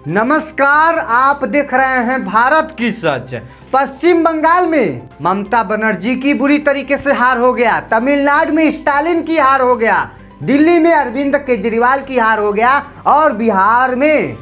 नमस्कार, आप देख रहे हैं भारत की सच। पश्चिम बंगाल में ममता बनर्जी की बुरी तरीके से हार हो गया, तमिलनाडु में स्टालिन की हार हो गया, दिल्ली में अरविंद केजरीवाल की हार हो गया और बिहार में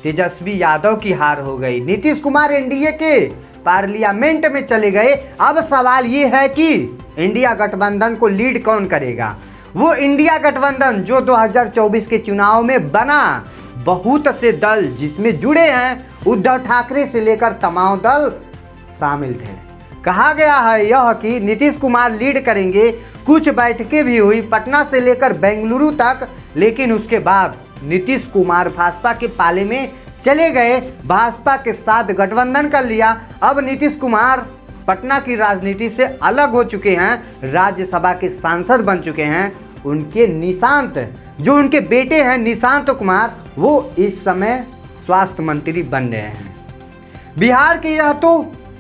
तेजस्वी यादव की हार हो गई। नीतीश कुमार एनडीए के पार्लियामेंट में चले गए। अब सवाल ये है कि इंडिया गठबंधन को लीड कौन करेगा। वो इंडिया गठबंधन जो 2024 के चुनाव में बना, बहुत से दल जिसमें जुड़े हैं, उद्धव ठाकरे से लेकर तमाम दल शामिल थे। कहा गया है यह कि नीतीश कुमार लीड करेंगे। कुछ बैठकें भी हुई पटना से लेकर बेंगलुरु तक, लेकिन उसके बाद नीतीश कुमार भाजपा के पाले में चले गए, भाजपा के साथ गठबंधन कर लिया। अब नीतीश कुमार पटना की राजनीति से अलग हो चुके हैं, राज्यसभा के सांसद बन चुके हैं। उनके निशांत, जो उनके बेटे हैं निशांत कुमार, वो इस समय स्वास्थ्य मंत्री बन रहे हैं। बिहार की यह तो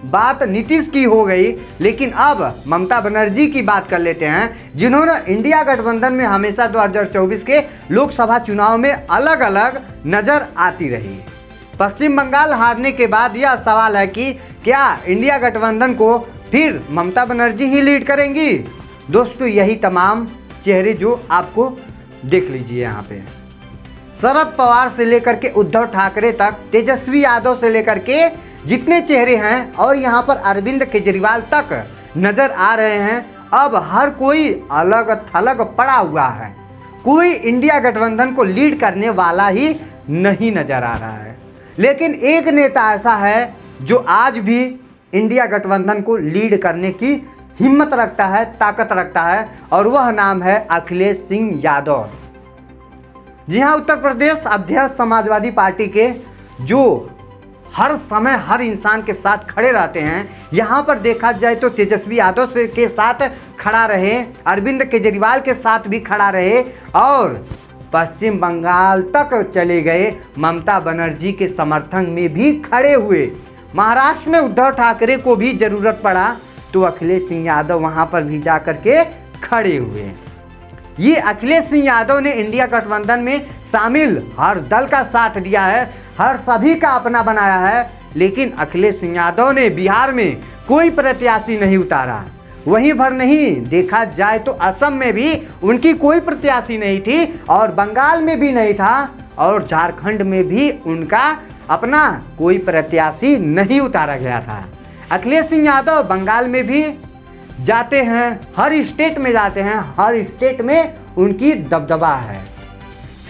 बात नीतीश की हो गई, लेकिन अब ममता बनर्जी की बात कर लेते हैं, जिन्होंने इंडिया गठबंधन में हमेशा 2024 के लोकसभा चुनाव में अलग अलग नजर आती रही। पश्चिम बंगाल हारने के बाद यह सवाल है कि क्या इंडिया गठबंधन को फिर ममता बनर्जी ही लीड करेंगी। दोस्तों, यही तमाम चेहरे जो आपको देख लीजिए यहाँ पे, शरद पवार से लेकर के उद्धव ठाकरे तक, तेजस्वी यादव से लेकर के जितने चेहरे हैं, और यहाँ पर अरविंद केजरीवाल तक नजर आ रहे हैं। अब हर कोई अलग थलग पड़ा हुआ है, कोई इंडिया गठबंधन को लीड करने वाला ही नहीं नजर आ रहा है। लेकिन एक नेता ऐसा है जो आज भी इंडिया गठबंधन को लीड करने की हिम्मत रखता है, ताकत रखता है, और वह नाम है अखिलेश सिंह यादव। जी हाँ, उत्तर प्रदेश अध्यक्ष समाजवादी पार्टी के, जो हर समय हर इंसान के साथ खड़े रहते हैं। यहाँ पर देखा जाए तो तेजस्वी यादव से के साथ खड़ा रहे, अरविंद केजरीवाल के साथ भी खड़ा रहे, और पश्चिम बंगाल तक चले गए, ममता बनर्जी के समर्थन में भी खड़े हुए। महाराष्ट्र में उद्धव ठाकरे को भी जरूरत पड़ा तो अखिलेश सिंह यादव वहां पर भी जाकर के खड़े हुए। ये अखिलेश सिंह यादव ने इंडिया गठबंधन में शामिल हर दल का साथ दिया है, हर सभी का अपना बनाया है, लेकिन अखिलेश सिंह यादव ने बिहार में कोई प्रत्याशी नहीं उतारा। वहीं भर नहीं, देखा जाए तो असम में भी उनकी कोई प्रत्याशी नहीं थी, और बंगाल में भी नहीं था, और झारखंड में भी उनका अपना कोई प्रत्याशी नहीं उतारा गया था। अखिलेश सिंह यादव बंगाल में भी जाते हैं, हर स्टेट में जाते हैं, हर स्टेट में उनकी दबदबा है।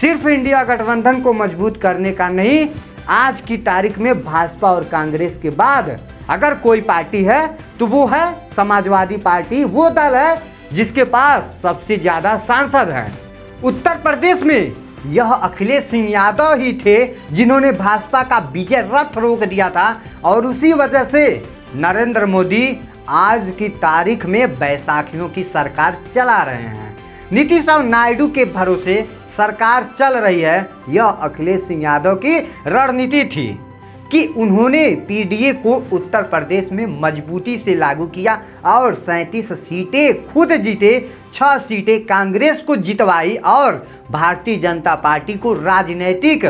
सिर्फ इंडिया गठबंधन को मजबूत करने का नहीं, आज की तारीख में भाजपा और कांग्रेस के बाद अगर कोई पार्टी है तो वो है समाजवादी पार्टी। वो दल है जिसके पास सबसे ज्यादा सांसद हैं। उत्तर प्रदेश में यह अखिलेश सिंह यादव ही थे जिन्होंने भाजपा का विजय रथ रोक दिया था, और उसी वजह से नरेंद्र मोदी आज की तारीख में बैसाखियों की सरकार चला रहे हैं। नीतीश और नायडू के भरोसे सरकार चल रही है। यह अखिलेश सिंह यादव की रणनीति थी कि उन्होंने पीडीए को उत्तर प्रदेश में मजबूती से लागू किया और 37 सीटें खुद जीते, 6 सीटें कांग्रेस को जितवाई, और भारतीय जनता पार्टी को राजनीतिक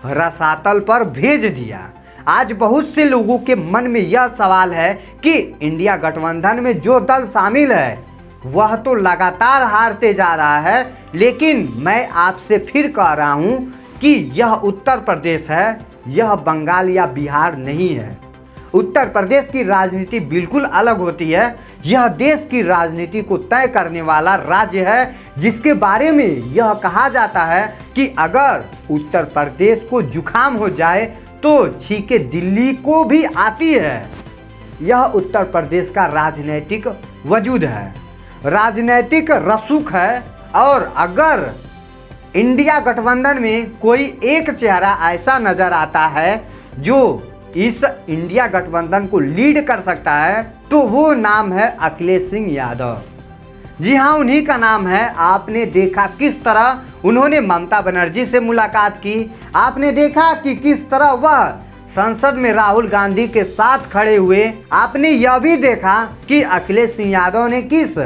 रसातल पर भेज दिया। आज बहुत से लोगों के मन में यह सवाल है कि इंडिया गठबंधन में जो दल शामिल है वह तो लगातार हारते जा रहा है, लेकिन मैं आपसे फिर कह रहा हूं कि यह उत्तर प्रदेश है, यह बंगाल या बिहार नहीं है। उत्तर प्रदेश की राजनीति बिल्कुल अलग होती है। यह देश की राजनीति को तय करने वाला राज्य है, जिसके बारे में यह कहा जाता है कि अगर उत्तर प्रदेश को जुकाम हो जाए तो छींके दिल्ली को भी आती है। यह उत्तर प्रदेश का राजनीतिक वजूद है, राजनीतिक रसूख है। और अगर इंडिया गठबंधन में कोई एक चेहरा ऐसा नजर आता है जो इस इंडिया गठबंधन को लीड कर सकता है, तो वो नाम है अखिलेश सिंह यादव। जी हाँ, उन्हीं का नाम है। आपने देखा किस तरह उन्होंने ममता बनर्जी से मुलाकात की, आपने देखा कि किस तरह वह संसद में राहुल गांधी के साथ खड़े हुए, आपने यह भी देखा कि अखिलेश सिंह यादव ने किस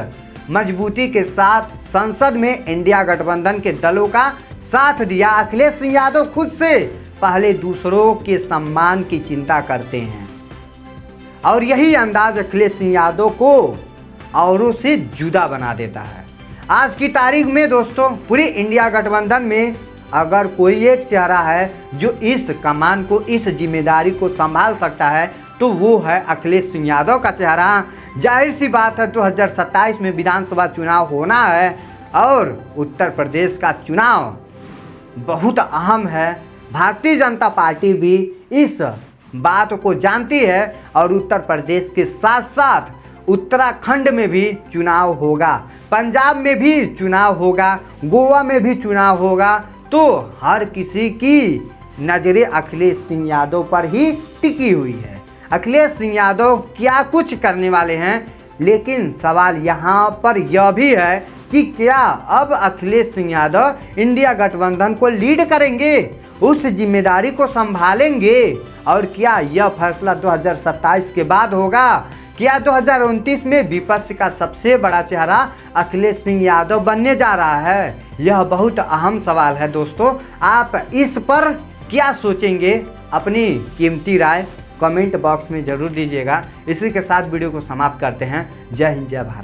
मजबूती के साथ संसद में इंडिया गठबंधन के दलों का साथ दिया। अखिलेश सिंह यादव खुद से पहले दूसरों के सम्मान की चिंता करते हैं और यही अंदाज अखिलेश सिंह यादव को औरों से जुदा बना देता है। आज की तारीख में दोस्तों पूरी इंडिया गठबंधन में अगर कोई एक चेहरा है जो इस कमान को, इस जिम्मेदारी को संभाल सकता है तो वो है अखिलेश सिंह यादव का चेहरा। जाहिर सी बात है 2027 में विधानसभा चुनाव होना है और उत्तर प्रदेश का चुनाव बहुत अहम है। भारतीय जनता पार्टी भी इस बात को जानती है और उत्तर प्रदेश के साथ साथ उत्तराखंड में भी चुनाव होगा, पंजाब में भी चुनाव होगा, गोवा में भी चुनाव होगा। तो हर किसी की नज़रें अखिलेश सिंह यादव पर ही टिकी हुई है। अखिलेश सिंह यादव क्या कुछ करने वाले हैं, लेकिन सवाल यहाँ पर यह भी है कि क्या अब अखिलेश सिंह यादव इंडिया गठबंधन को लीड करेंगे, उस जिम्मेदारी को संभालेंगे और क्या यह फैसला 2027 के बाद होगा? क्या 2029 में विपक्ष का सबसे बड़ा चेहरा अखिलेश सिंह यादव बनने जा रहा है? यह बहुत अहम सवाल है दोस्तों। आप इस पर क्या सोचेंगे? अपनी कीमती राय कमेंट बॉक्स में ज़रूर दीजिएगा। इसी के साथ वीडियो को समाप्त करते हैं। जय हिंद, जय भारत।